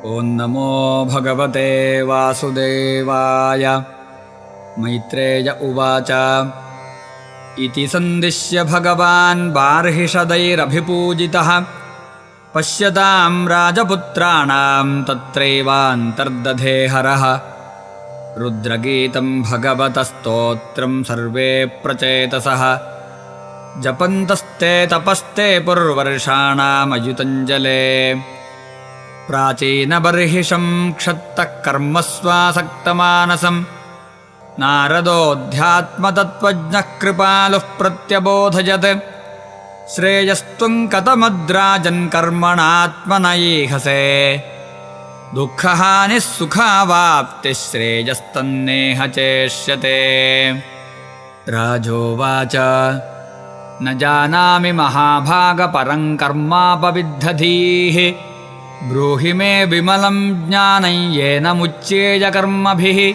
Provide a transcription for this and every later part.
ॐ नमो भगवते वासुदेवाय। मैत्रेय उवाच इति सन्दिश्य भगवान् बार्हिषदैरभिपूजितः पश्यतां राजपुत्राणां तत्रैवान्तर्दधे हरः। रुद्रगीतं भगवतस्तोत्रं सर्वे प्रचेतसः जपन्तस्ते तपस्ते पुर्वर्षाणामयुतञ्जले। प्राचीनबर्हिषं क्षत्तः कर्मस्वासक्तमानसं नारदोऽध्यात्मतत्त्वज्ञः कृपालुः प्रत्यबोधयत्। श्रेयस्त्वं कथमद्राजन् कर्मणात्मनयीहसे दुःखहानिः सुखावाप्तिः श्रेयस्तन्नेह चेष्यते। राजोवाच न जानामि महाभागपरं कर्मापविद्धधीः ब्रूहि मे विमलं ज्ञानं येन मुच्येय कर्मभिः।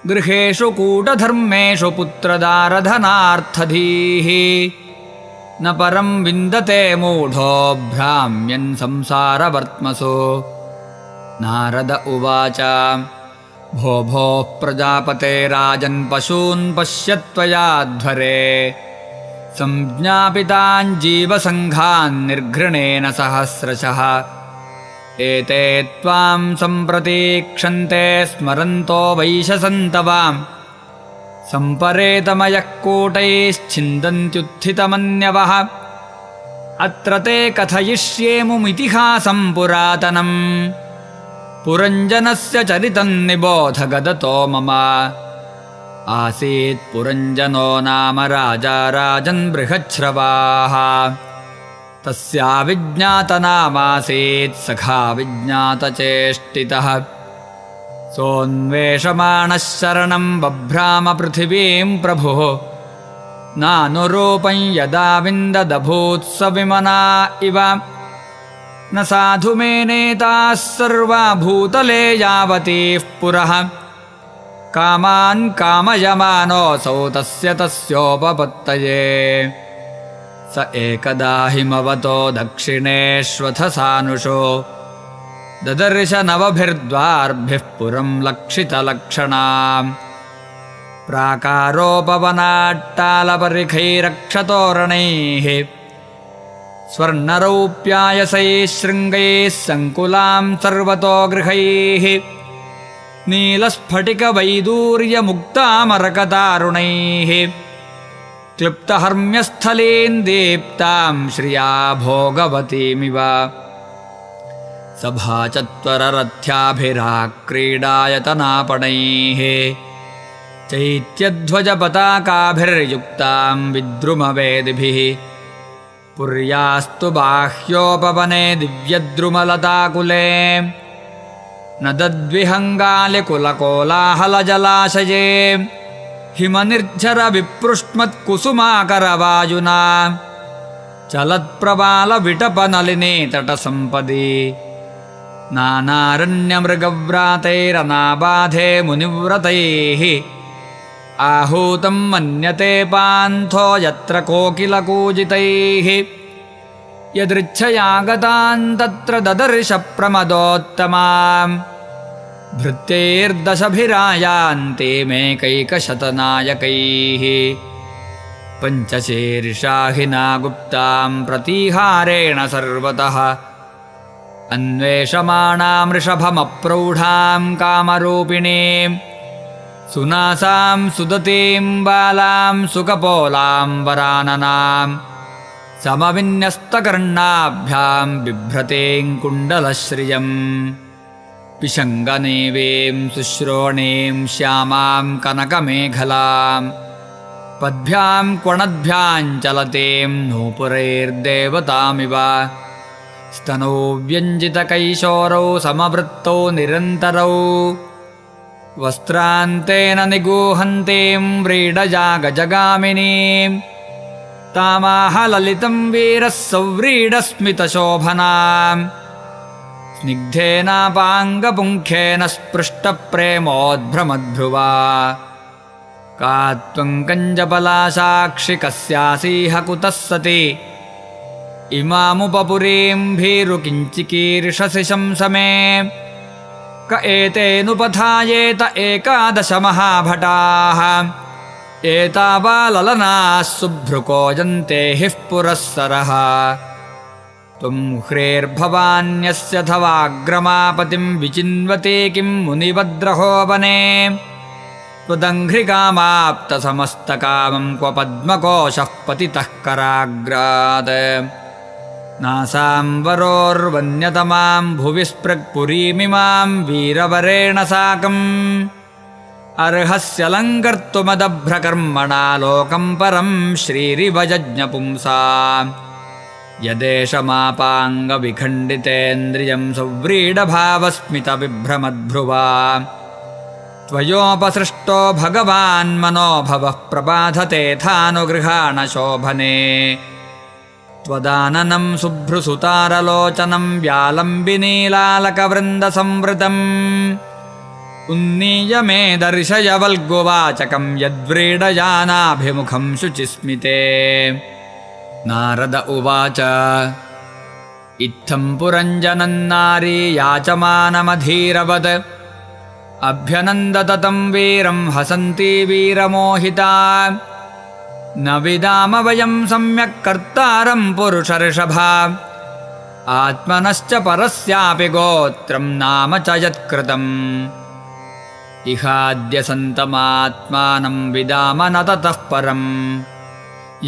गृहेषु कूटधर्मेषु पुत्रदारधनार्थधीः न परं विन्दते मूढो भ्राम्यन् संसारवर्त्मसु। नारद उवाच भो भोः प्रजापते राजन् पशून् पश्य त्वयाध्वरे संज्ञापितान् जीवसङ्घान् निर्घृणेन सहस्रशः। एते त्वां सम्प्रतीक्षन्ते स्मरन्तो वैशसन्तवां सम्परेतमयः कूटैश्छिन्दन्त्युत्थितमन्यवः। अत्र ते कथयिष्येमुमितिहासं पुरातनम् पुरञ्जनस्य चरितं निबोध गदतो मम। आसीत् पुरञ्जनो नाम राजा राजन् बृहच्छ्रवाः तस्याविज्ञातनामासीत् सखा विज्ञातचेष्टितः। सोऽन्वेषमाणः शरणं बभ्राम पृथिवीं प्रभुः नानुरूपं यदा विन्ददभूत्स विमना इव। न साधु मेनेताः सर्वा भूतले यावतीः पुरः कामान् कामयमानोऽसौ तस्योपपत्तये। स एकदा हिमवतो दक्षिणेष्वथ सानुषो ददर्श नवभिर्द्वार्भिः पुरं लक्षितलक्षणाम्। प्राकारोपवनाट्टालपरिखैरक्षतोरणैः स्वर्णरौप्यायसैः शृङ्गैः सङ्कुलां सर्वतो गृहैः नीलस्फटिकवैदूर्यमुक्तामरकतारुणैः क्लिप्तहर्म्यस्थलीं दीप्तां श्रिया भोगवतीमिव। सभाचत्वररथ्याभिराक्रीडायतनापणैः चैत्यध्वजपताकाभिर्युक्तां विद्रुमवेदिभिः। पुर्यास्तु बाह्योपवने दिव्यद्रुमलताकुले नदद्विहङ्गालिकुलकोलाहलजलाशये हिमनिर्झरविपृष्मत्कुसुमाकरवायुना चलत्प्रबालविटपनलिने तटसम्पदि। नानारण्यमृगव्रातैरनाबाधे मुनिव्रतैः आहूतं मन्यते पान्थो यत्र कोकिलकूजितैः। यदृच्छयागतान् तत्र ददर्श प्रमदोत्तमाम् भृत्यैर्दशभिरायान्ते मेकैकशतनायकैः। पञ्चशीर्षाहिना गुप्तां प्रतीहारेण सर्वतः अन्वेषमाणां वृषभमप्रौढां कामरूपिणीं सुनासां सुदतीं बालां सुकपोलां वराननां समविन्यस्तकर्णाभ्यां बिभ्रतीं कुण्डलश्रियम्। पिशङ्गनीवीं शुश्रोणीं श्यामां कनकमेखलां पद्भ्यां क्वणद्भ्यां चलतीं नूपुरैर्देवतामिव। स्तनौ व्यञ्जितकैशोरौ समवृत्तौ निरन्तरौ वस्त्रान्तेन निगूहन्तीं व्रीडजा गजगामिनीं तामाह ललितं वीरः सव्रीडस्मितशोभनाम्। स्निग्धेनापाङ्गपुङ्खेन स्पृष्टप्रेमोद्भ्रमद्भ्रुवा का त्वं कञ्जपलासाक्षि कस्यासीह कुतः सति इमामुपपुरीं भीरुकिञ्चिकीर्षसि शंसमे क एतेनुपथायेत 11 महाभटाः एतावाललनाः शुभ्रुकोजन्ते हिः पुरःसरः त्वं ह्रेर्भवान्यस्यथवाग्रमापतिं विचिन्वते किं मुनिवद्रहो वने त्वदङ्घ्रिकामाप्तसमस्तकामं क्व पद्मकोशः पतितः कराग्रात् नासाम्बरोर्वन्यतमां भुवि स्पृक्पुरीमिमां वीरवरेण साकम् अर्हस्य लङ्कर्तुमदभ्रकर्मणा लोकं परं श्रीरिवजज्ञपुंसा यदेशमापाङ्गविखण्डितेन्द्रियं सुव्रीडभावस्मितविभ्रमद्भ्रुवा त्वयोपसृष्टो भगवान् मनोभवः प्रबाधतेथानुगृहाण शोभने त्वदाननं शुभ्रुसुतारलोचनं व्यालम्बिनीलालकवृन्दसंवृतम् उन्नीय मे दर्शय वल्गुवाचकं यद्व्रीडयानाभिमुखं शुचिस्मिते नारद उवाच इत्थं पुरञ्जनं नारी याचमानमधीरवत् अभ्यनन्दत तं वीरं हसन्ती वीरमोहिता न विदाम वयं सम्यक् कर्तारं पुरुषर्षभा आत्मनश्च परस्यापि गोत्रं नाम च यत्कृतम् इहाद्य सन्तमात्मानं विदाम न ततः परम्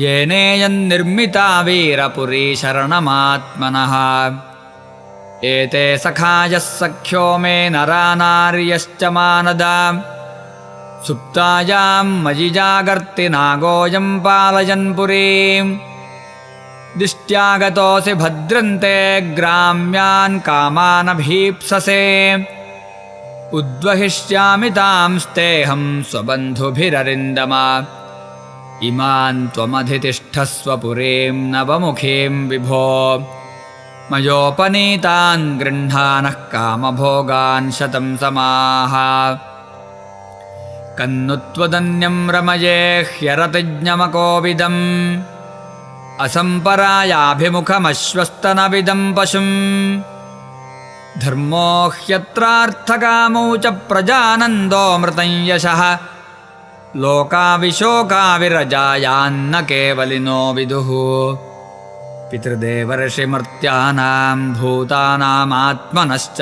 येनेयन्निर्मिता वीरपुरी शरणमात्मनः एते सखायः सख्यो मे नरा नार्यश्च मानदा सुप्तायां मयि जागर्ति नागोऽयं पालयन् पुरीं दिष्ट्यागतोऽसि भद्रन्ते ग्राम्यान् कामानभीप्ससे उद्वहिष्यामि तांस्तेऽहं स्वबन्धुभिररिन्दम इमान् त्वमधितिष्ठस्व पुरीं नवमुखीं विभो मयोपनीतान् गृह्णानः कामभोगान् 100 समाः कन्नु त्वदन्यं रमये ह्यरतिज्ञमकोविदम् असम्परायाभिमुखमश्वस्तनविदं पशुम् धर्मो ह्यत्रार्थकामौ च प्रजानन्दो मृतं यशः लोकाविशोकाविरजायान्न केवलिनो विदुः पितृदेवर्षिमर्त्यानां भूतानामात्मनश्च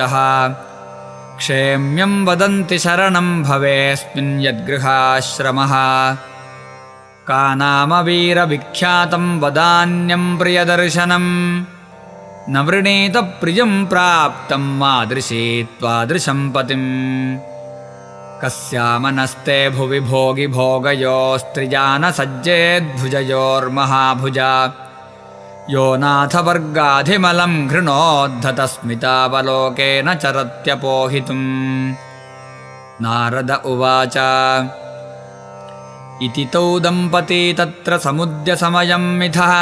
क्षेम्यं वदन्ति शरणं भवेऽस्मिन् यद्गृहाश्रमः का नाम वीरविख्यातं वदान्यं प्रियदर्शनं न वृणीत प्रियं प्राप्तं मादृशी त्वादृशं पतिम् कस्यामनस्ते भुवि भोगि भोगयोस्त्रिजानसज्जेद्भुजयोर्महाभुजा यो नाथवर्गाधिमलं घृणोद्धतस्मितावलोकेन चरत्यपोहितुम् नारद उवाच इति तौ दम्पती तत्र समुद्यसमयं मिथः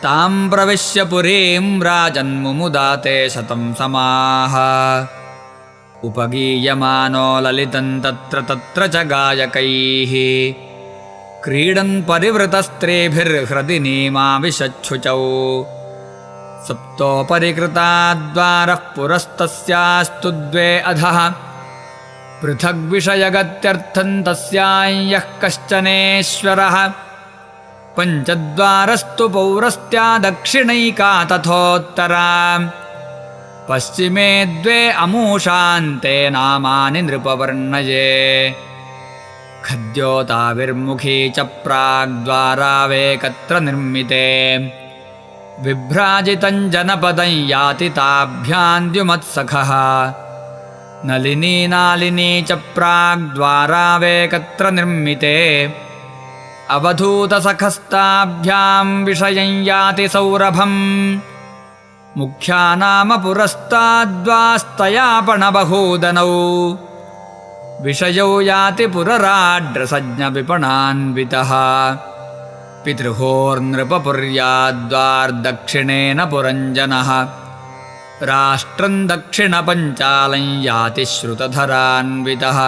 तां प्रविश्य पुरीं राजन्मुमुदाते 100 समाः उपगीयमानो ललितं तत्र तत्र च गायकैः क्रीडन् परिवृतस्त्रीभिर्हृदि नीमाविशच्छुचौ सप्तोपरिकृताद्वारः पुरस्तस्यास्तु 2 अधः पृथग्विषयगत्यर्थं तस्यां यः कश्चनेश्वरः पञ्चद्वारस्तु पौरस्त्या दक्षिणैका तथोत्तरा पश्चिमे 2 अमूषान्ते नामानि नृपवर्णये खद्योताविर्मुखी च प्राग्द्वारावेकत्र निर्मिते विभ्राजितं जनपदं याति ताभ्यान्द्युमत्सखः नलिनी नालिनी च प्राग्द्वारावेकत्र निर्मिते अवधूतसखस्ताभ्यां विषयं याति सौरभम् मुख्या नाम पुरस्ताद्वास्तयापणबहूदनौ विषयौ याति पुरराड्रसज्ञविपणान्वितः पितृहोर्नृपपुर्याद्वार्दक्षिणेन पुरञ्जनः राष्ट्रं दक्षिणपञ्चालं याति श्रुतधरान्वितः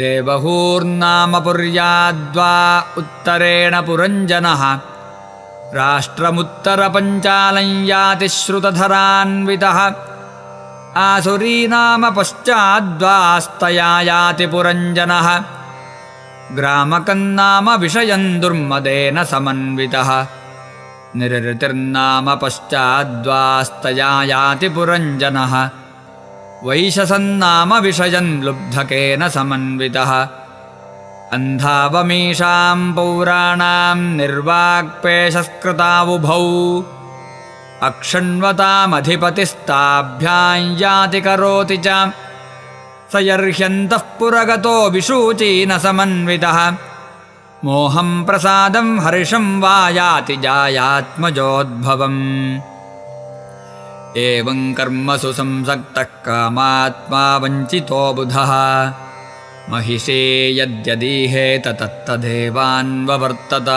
देवहूर्नाम पुर्याद्वा उत्तरेण पुरञ्जनः राष्ट्रमुत्तरपञ्चालं याति श्रुतधरान्वितः आसुरीनाम पश्चाद्वास्तया याति पुरञ्जनः ग्रामकन्नाम विषयं दुर्मदेन समन्वितः निरृतिर्नाम पश्चाद्वास्तया याति पुरञ्जनः वैशसन्नाम विषयं लुब्धकेन समन्वितः अन्धावमीषां पौराणां निर्वाक्पेशस्कृतावुभौ अक्षण्वतामधिपतिस्ताभ्यां याति करोति च स यर्ह्यन्तः पुरगतो विशूचीन समन्वितः मोहं प्रसादं हर्षं वा याति जायात्मजोद्भवम् एवं कर्मसु संसक्तः कामात्मा वञ्चितो बुधः महिषे यद्यदीहेत तत्तदेवान्ववर्तत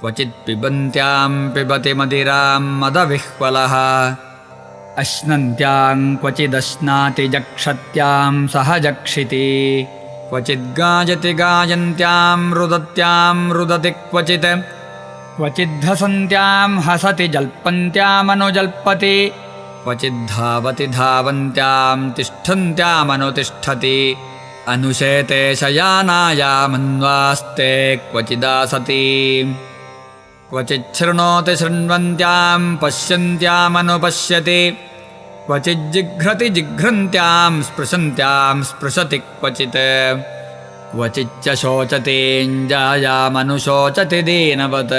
क्वचित् पिबन्त्यां पिबति मदिरां मदविह्वलः अश्नन्त्यां क्वचिदश्नाति जक्षत्यां सह जक्षिति क्वचिद्गायति गायन्त्यां रुदत्यां रुदति क्वचिद्धसन्त्यां हसति जल्पन्त्यामनुजल्पति क्वचिद्धावति धावन्त्यां तिष्ठन्त्यामनुतिष्ठति अनुशेते शयानायामन्वास्ते क्वचिदासति क्वचिच्छृणोति शृण्वन्त्यां पश्यन्त्यामनुपश्यति क्वचिज्जिघ्रति जिघ्रन्त्यां स्पृशन्त्यां स्पृशति क्वचिच्च शोचतीञ्जायामनुशोचति दीनवत्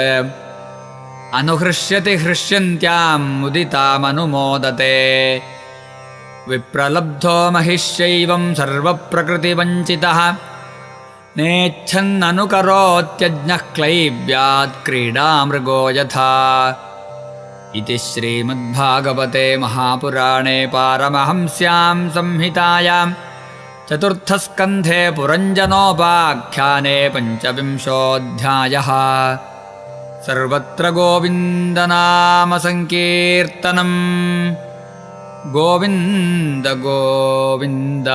अनुहृष्यति हृष्यन्त्यां मुदितामनुमोदते विप्रलब्धो महिष्यैवं सर्वप्रकृतिवञ्चितः नेच्छन्ननुकरोत्यज्ञः क्लैब्यात् क्रीडामृगो यथा इति श्रीमद्भागवते महापुराणे पारमहंस्यां संहितायां चतुर्थस्कन्धे पुरञ्जनोपाख्याने पञ्चविंशोऽध्यायः सर्वत्र गोविन्दनामसङ्कीर्तनम् गोविन्द गोविन्द।